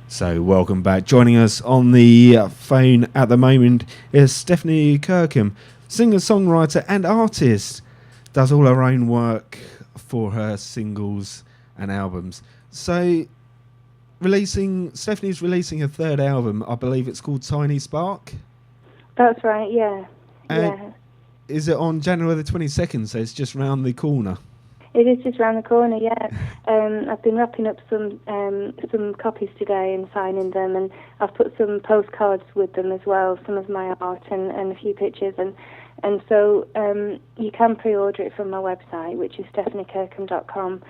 So welcome back. Joining us on the phone at the moment is Stephanie Kirkham, singer-songwriter and artist. Does all her own work for her singles and albums. So Stephanie's releasing her third album. I believe it's called Tiny Spark. That's right, yeah. And is it on January the 22nd? So it's just round the corner. It is just around the corner, yeah. I've been wrapping up some copies today and signing them, and I've put some postcards with them as well, some of my art and a few pictures, and so you can pre-order it from my website, which is stephaniekirkham.com,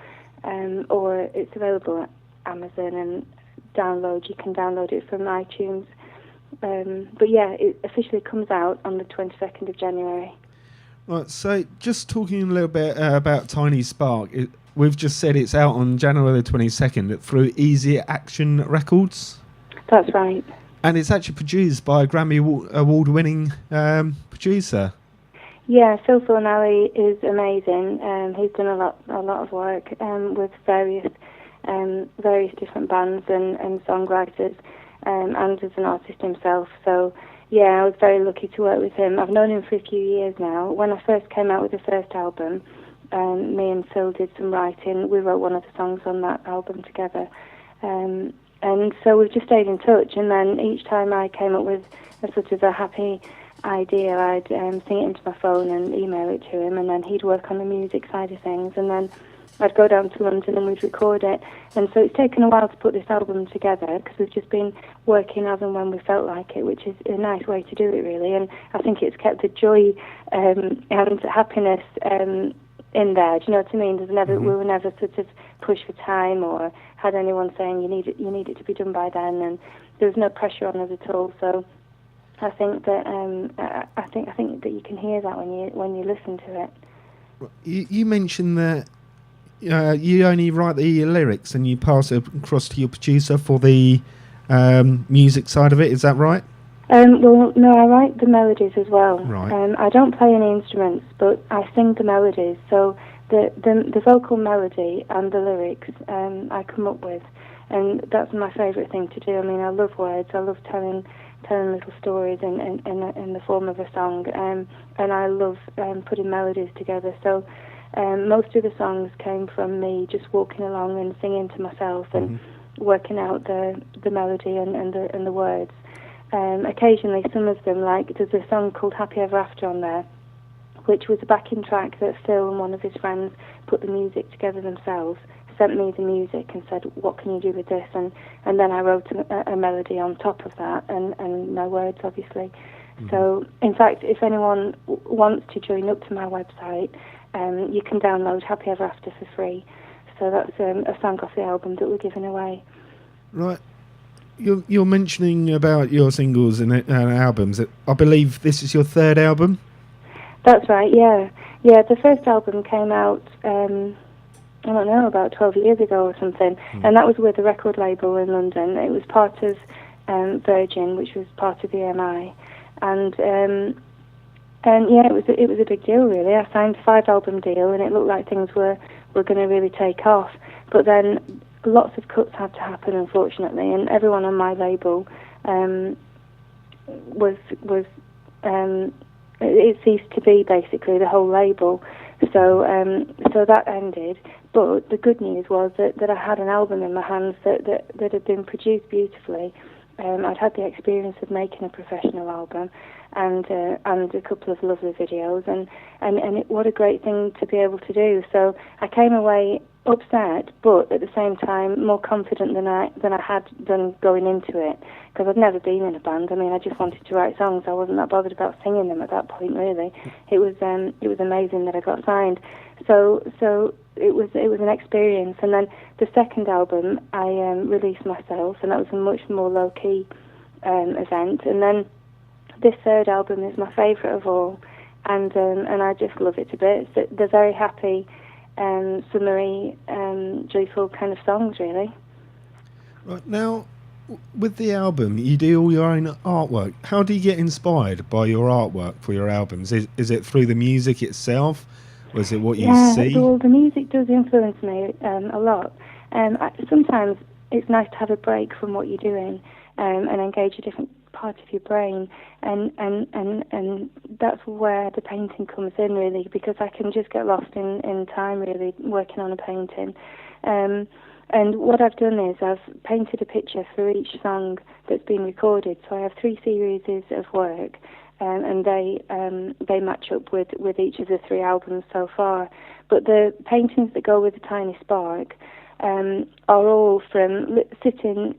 or it's available at Amazon and you can download it from iTunes. But yeah, it officially comes out on the 22nd of January. Right, so just talking a little bit about Tiny Spark, we've just said it's out on January the 22nd through Easy Action Records. That's right. And it's actually produced by a Grammy Award-winning producer. Yeah, Phil Thornalley is amazing. He's done a lot of work with various different bands and songwriters, and as an artist himself. So yeah, I was very lucky to work with him. I've known him for a few years now. When I first came out with the first album, me and Phil did some writing. We wrote one of the songs on that album together. And so we've just stayed in touch. And then each time I came up with a sort of a happy idea, I'd sing it into my phone and email it to him. And then he'd work on the music side of things. And then I'd go down to London and we'd record it. And so it's taken a while to put this album together because we've just been working as and when we felt like it, which is a nice way to do it, really. And I think it's kept the joy and happiness in there. Do you know what I mean? We were never sort of pushed for time or had anyone saying you need it to be done by then, and there was no pressure on us at all. So I think that I think that you can hear that when you listen to it. You mentioned that you only write the lyrics and you pass it across to your producer for the music side of it. Is that right? Well, no, I write the melodies as well. Right. I don't play any instruments, but I sing the melodies. So the vocal melody and the lyrics I come up with, and that's my favourite thing to do. I mean, I love words. I love telling little stories in the form of a song, and I love putting melodies together. So most of the songs came from me just walking along and singing to myself and working out the melody and the words. Occasionally, some of them, like there's a song called Happy Ever After on there, which was a backing track that Phil and one of his friends put the music together themselves, sent me the music and said, what can you do with this? And then I wrote a melody on top of that and my words, obviously. So, in fact, if anyone wants to join up to my website, you can download Happy Ever After for free. So that's a song off the album that we're giving away. Right. You're mentioning about your singles and albums. I believe this is your third album? That's right, yeah. Yeah, the first album came out, I don't know, about 12 years ago or something. And that was with a record label in London. It was part of Virgin, which was part of EMI. And yeah, it was a big deal, really. I signed a 5-album deal, and it looked like things were going to really take off. But then lots of cuts had to happen, unfortunately, and everyone on my label it ceased to be basically the whole label. So that ended. But the good news was that I had an album in my hands that had been produced beautifully. I'd had the experience of making a professional album and a couple of lovely videos, and what a great thing to be able to do. So I came away upset, but at the same time more confident than I had done going into it, because I'd never been in a band. I mean, I just wanted to write songs. I wasn't that bothered about singing them at that point, really. It was amazing that I got signed. So it was an experience. And then the second album I released myself, and that was a much more low key event. And then this third album is my favourite of all, and I just love it to bits. They're very happy, summery, joyful kind of songs, really. Right, now, with the album, you do all your own artwork. How do you get inspired by your artwork for your albums? Is it through the music itself? Or is it what you see? Well, the music does influence me a lot. Sometimes it's nice to have a break from what you're doing, and engage a different part of your brain, and that's where the painting comes in, really, because I can just get lost in time, really, working on a painting. And what I've done is I've painted a picture for each song that's been recorded. So I have 3 series of work, and they match up with each of the 3 albums so far. But the paintings that go with The Tiny Spark are all from sitting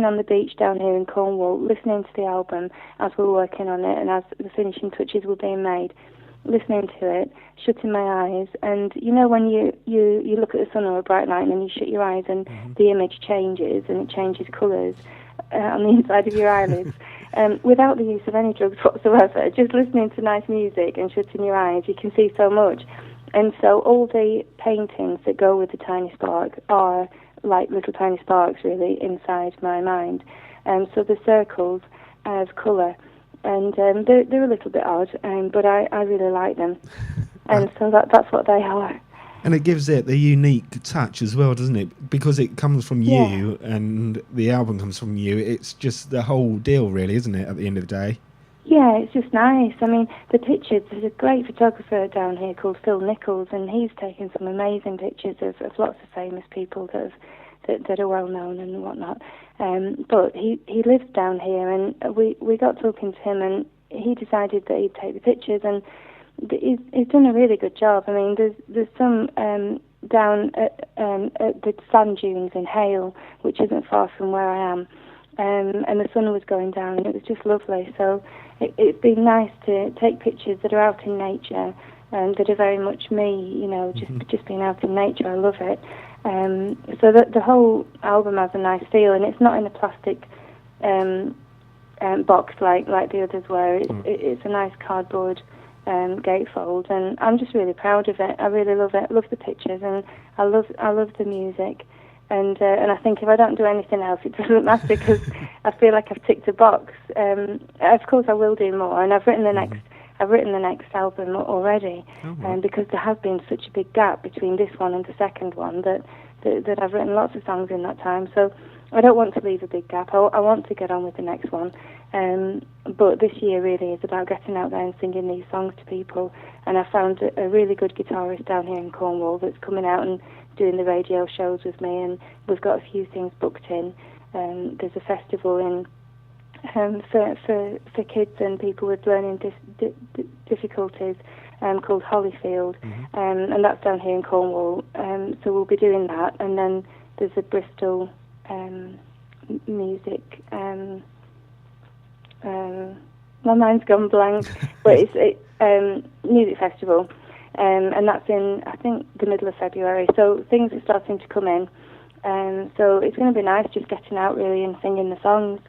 on the beach down here in Cornwall, listening to the album as we're working on it, and as the finishing touches were being made, listening to it, shutting my eyes. And you know when you look at the sun or a bright light and you shut your eyes and the image changes and it changes colours on the inside of your eyelids, without the use of any drugs whatsoever, just listening to nice music and shutting your eyes, you can see so much. And so all the paintings that go with The Tiny Spark are like little tiny sparks, really, inside my mind. So the circles have colour, and they're a little bit odd, but I really like them. And so that's what they are. And it gives it the unique touch as well, doesn't it? Because it comes from you, and the album comes from you. It's just the whole deal, really, isn't it, at the end of the day? Yeah, it's just nice. I mean, the pictures, there's a great photographer down here called Phil Nichols, and he's taken some amazing pictures of lots of famous people that are well known and whatnot. But he lives down here, and we got talking to him, and he decided that he'd take the pictures, and he's done a really good job. I mean, there's some down at the sand dunes in Hale, which isn't far from where I am, and the sun was going down, and it was just lovely. So it's been nice to take pictures that are out in nature, that are very much me, you know, just being out in nature. I love it. So that the whole album has a nice feel, and it's not in a plastic box like the others were. It's a nice cardboard gatefold, and I'm just really proud of it. I really love it. Love the pictures, and I love the music. And I think if I don't do anything else, it doesn't matter, because I feel like I've ticked a box. Of course, I will do more, and I've written the next album already, because there has been such a big gap between this one and the second one that I've written lots of songs in that time. So I don't want to leave a big gap. I want to get on with the next one. But this year really is about getting out there and singing these songs to people. And I found a really good guitarist down here in Cornwall that's coming out and doing the radio shows with me, and we've got a few things booked in. There's a festival in for kids and people with learning difficulties called Hollyfield, and that's down here in Cornwall. So we'll be doing that, and then there's a Bristol music. My mind's gone blank, but it's music festival. And that's in, I think, the middle of February. So things are starting to come in. So it's going to be nice just getting out, really, and singing the songs.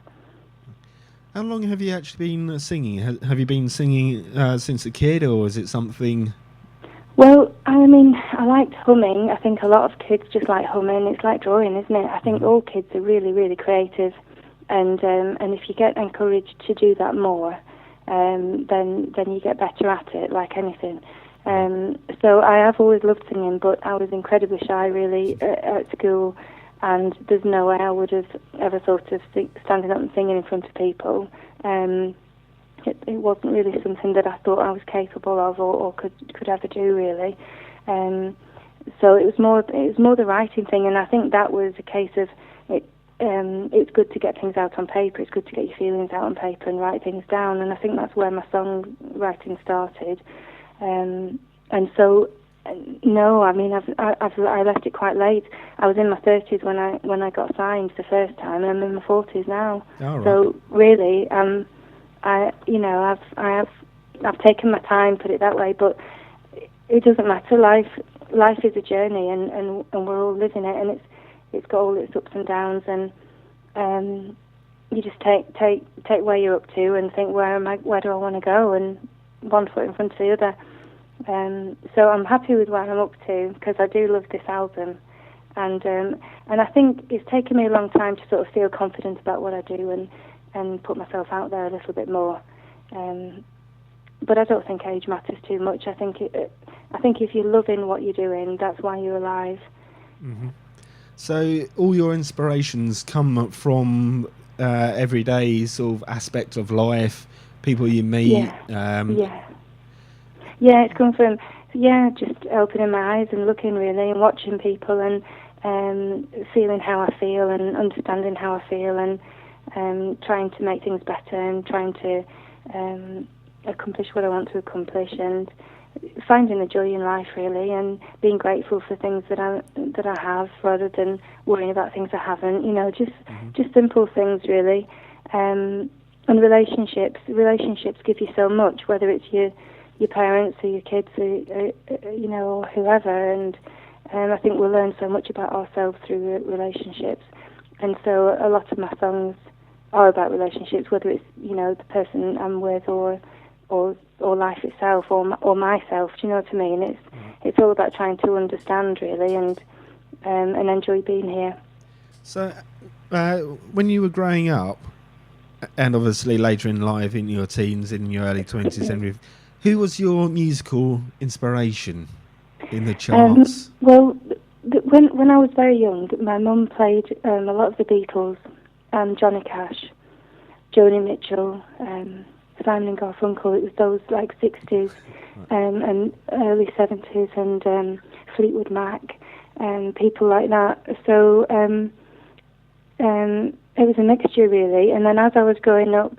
How long have you actually been singing? Have you been singing since a kid, or is it something... Well, I mean, I liked humming. I think a lot of kids just like humming. It's like drawing, isn't it? I think all kids are really, really creative. And if you get encouraged to do that more, then you get better at it, like anything. So I have always loved singing, but I was incredibly shy, really, at school, and there's no way I would have ever thought of standing up and singing in front of people. It wasn't really something that I thought I was capable of or could ever do, really. So it was more the writing thing, and I think that was a case of it. It's good to get things out on paper. It's good to get your feelings out on paper and write things down, and I think that's where my songwriting started. And so, no, I mean, I left it quite late. I was in my 30s when I got signed the first time, and I'm in my 40s now. Oh, right. So really, I've taken my time, put it that way. But it doesn't matter. Life is a journey, and we're all living it, and it's got all its ups and downs, and you just take where you're up to and think, where do I want to go, and one foot in front of the other. So I'm happy with where I'm up to, because I do love this album, and I think it's taken me a long time to sort of feel confident about what I do and put myself out there a little bit more. But I don't think age matters too much. I think if you're loving what you're doing, that's why you're alive. Mm-hmm. So all your inspirations come from everyday sort of aspect of life, people you meet. Yeah. Yeah, it's come from, just opening my eyes and looking really and watching people and feeling how I feel and understanding how I feel and trying to make things better and trying to accomplish what I want to accomplish and finding the joy in life really and being grateful for things that I have rather than worrying about things I haven't. You know, just simple things really. And relationships give you so much, whether it's your parents or your kids or or whoever, and I think we'll learn so much about ourselves through relationships. And so a lot of my songs are about relationships, whether it's the person I'm with or life itself or myself. Do you know what I mean? It's all about trying to understand really and enjoy being here. So when you were growing up, and obviously later in life, in your teens, in your early 20s, and who was your musical inspiration in the charts? Well, when I was very young, my mum played a lot of the Beatles, Johnny Cash, Joni Mitchell, Simon and Garfunkel. It was those like 60s and early 70s, and Fleetwood Mac, and people like that. So it was a mixture really. And then as I was growing up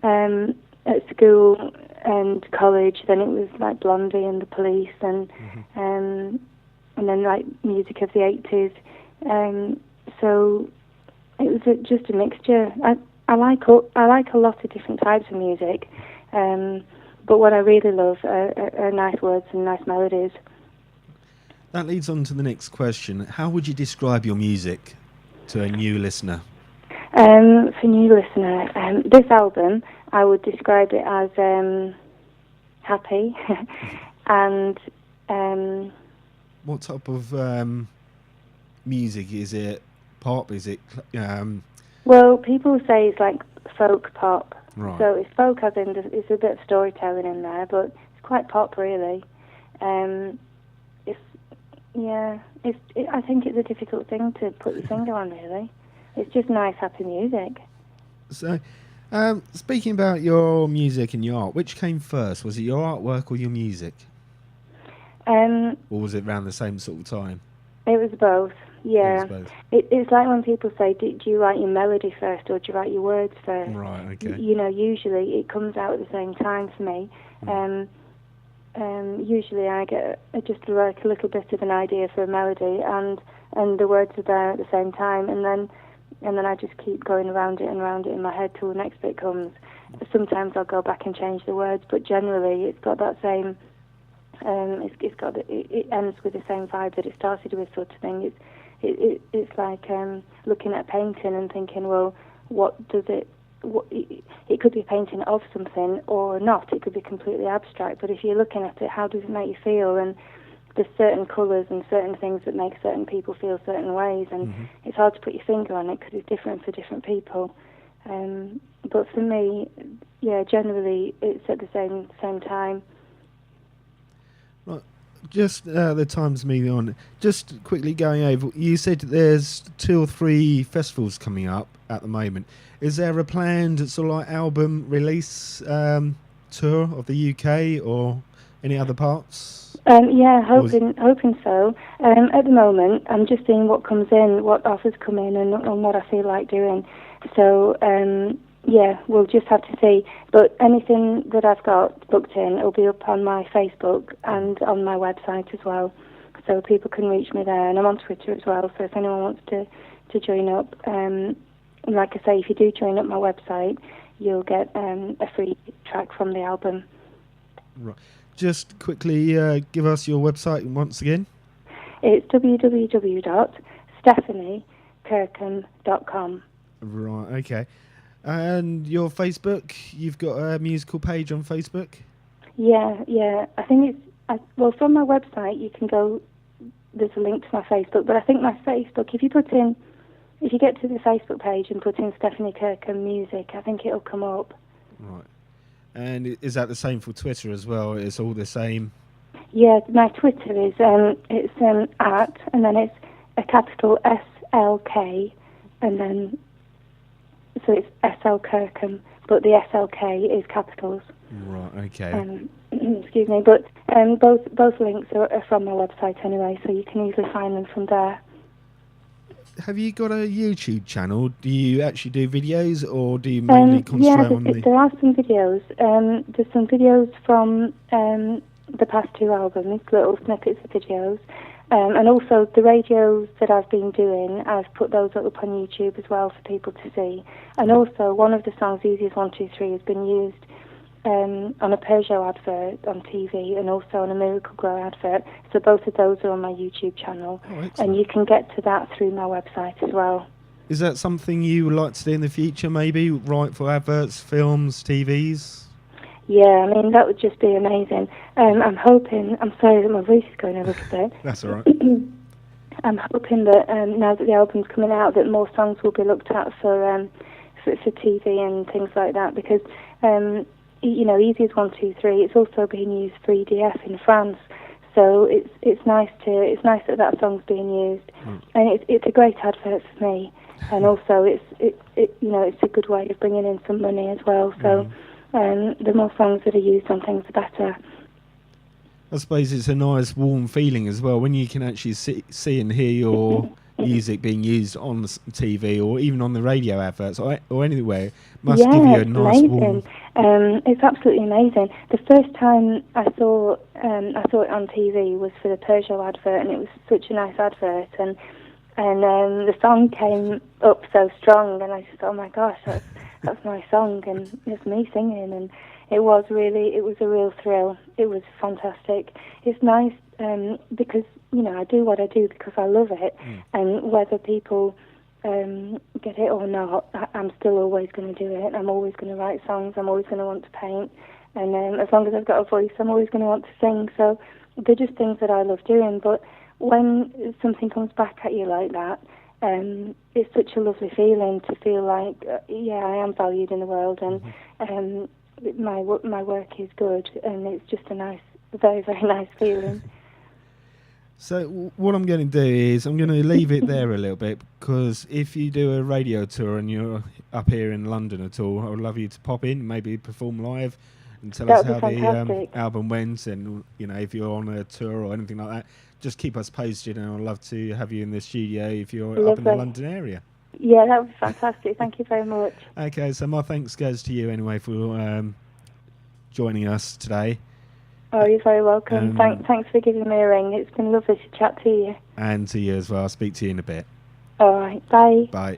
at school and college, then it was like Blondie and the Police and then like music of the 80s. So it was just a mixture. I like a lot of different types of music, but what I really love are nice words and nice melodies. That leads on to the next question. How would you describe your music to a new listener? For new listener, this album, I would describe it as happy and... what type of music is it? Pop? Is it... Well, people say it's like folk pop. Right. So it's folk as in there's a bit of storytelling in there, but it's quite pop really. I think it's a difficult thing to put your finger on really. It's just nice, happy music. So, speaking about your music and your art, which came first? Was it your artwork or your music? Or was it around the same sort of time? It was both, yeah. It was both. It's like when people say, do you write your melody first or do you write your words first? Right, okay. Usually it comes out at the same time for me. Usually I get just like a little bit of an idea for a melody and the words are there at the same time, and then I just keep going around it in my head till the next bit comes. Sometimes I'll go back and change the words, but generally it's got that same... it ends with the same vibe that it started with, sort of thing. It's like looking at a painting and thinking, well, it could be a painting of something or not. It could be completely abstract, but if you're looking at it, how does it make you feel? And there's certain colours and certain things that make certain people feel certain ways, and it's hard to put your finger on it because it's different for different people. But for me, generally it's at the same time. Right. Just the time's moving on. Just quickly going over, you said there's 2 or 3 festivals coming up at the moment. Is there a planned sort of like album release tour of the UK or any other parts? Hoping so. At the moment, I'm just seeing what comes in, what offers come in, and what I feel like doing. So, we'll just have to see. But anything that I've got booked in will be up on my Facebook and on my website as well. So people can reach me there. And I'm on Twitter as well, so if anyone wants to join up, like I say, if you do join up my website, you'll get a free track from the album. Right. Just quickly give us your website once again. It's www.stephaniekirkham.com. Right, okay. And your Facebook? You've got a musical page on Facebook? Yeah. I think it's... from my website, you can go... There's a link to my Facebook, but I think my Facebook, if you get to the Facebook page and put in Stephanie Kirkham Music, I think it'll come up. Right. And is that the same for Twitter as well? It's all the same? Yeah, my Twitter is it's @ and then it's a capital SLK, and then so it's SL Kirkham, but the SLK is capitals. Right. Okay. Excuse me, but both links are from my website anyway, so you can easily find them from there. Have you got a YouTube channel? Do you actually do videos, or do you mainly concentrate on the... there are some videos. There's some videos from the past 2 albums, little snippets of videos. And also the radios that I've been doing, I've put those up on YouTube as well for people to see. And also one of the songs, Easy as 1, 2, 3, has been used on a Peugeot advert on TV and also on a Miracle Grow advert. So both of those are on my YouTube channel. And you can get to that through my website as well. Is that something you would like to do in the future, maybe? Write for adverts, films, TVs? Yeah, I mean, that would just be amazing. I'm hoping, I'm sorry that my voice is going a little bit. That's all right. I'm hoping that now that the album's coming out, that more songs will be looked at for TV and things like that, because, Easy as 1, 2, 3, it's also being used for EDF in France. So it's nice that that song's being used, and it's a great advert for me, and also it's a good way of bringing in some money as well. So. The more songs that are used on things, the better. I suppose it's a nice, warm feeling as well when you can actually see and hear your music being used on the TV or even on the radio adverts or anywhere. Must give you a nice, warm... It's absolutely amazing. The first time I saw it on TV was for the Peugeot advert, and it was such a nice advert. And the song came up so strong, and I just thought, oh my gosh, that's my song, and it's me singing, and it was a real thrill. It was fantastic. It's nice because I do what I do because I love it, and whether people get it or not, I'm still always going to do it. I'm always going to write songs. I'm always going to want to paint, and as long as I've got a voice, I'm always going to want to sing. So they're just things that I love doing. But when something comes back at you like that, it's such a lovely feeling to feel like, I am valued in the world, and my work is good, and it's just a very, very nice feeling. So what I'm going to do is I'm going to leave it there a little bit, because if you do a radio tour and you're up here in London at all, I would love you to pop in, maybe perform live, and tell us how the album went, and if you're on a tour or anything like that. Just keep us posted, and I'd love to have you in the studio if you're up in the London area. Yeah, that would be fantastic. Thank you very much. Okay, so my thanks goes to you anyway for joining us today. Oh, you're very welcome. Thanks for giving me a ring. It's been lovely to chat to you. And to you as well. I'll speak to you in a bit. All right, bye. Bye.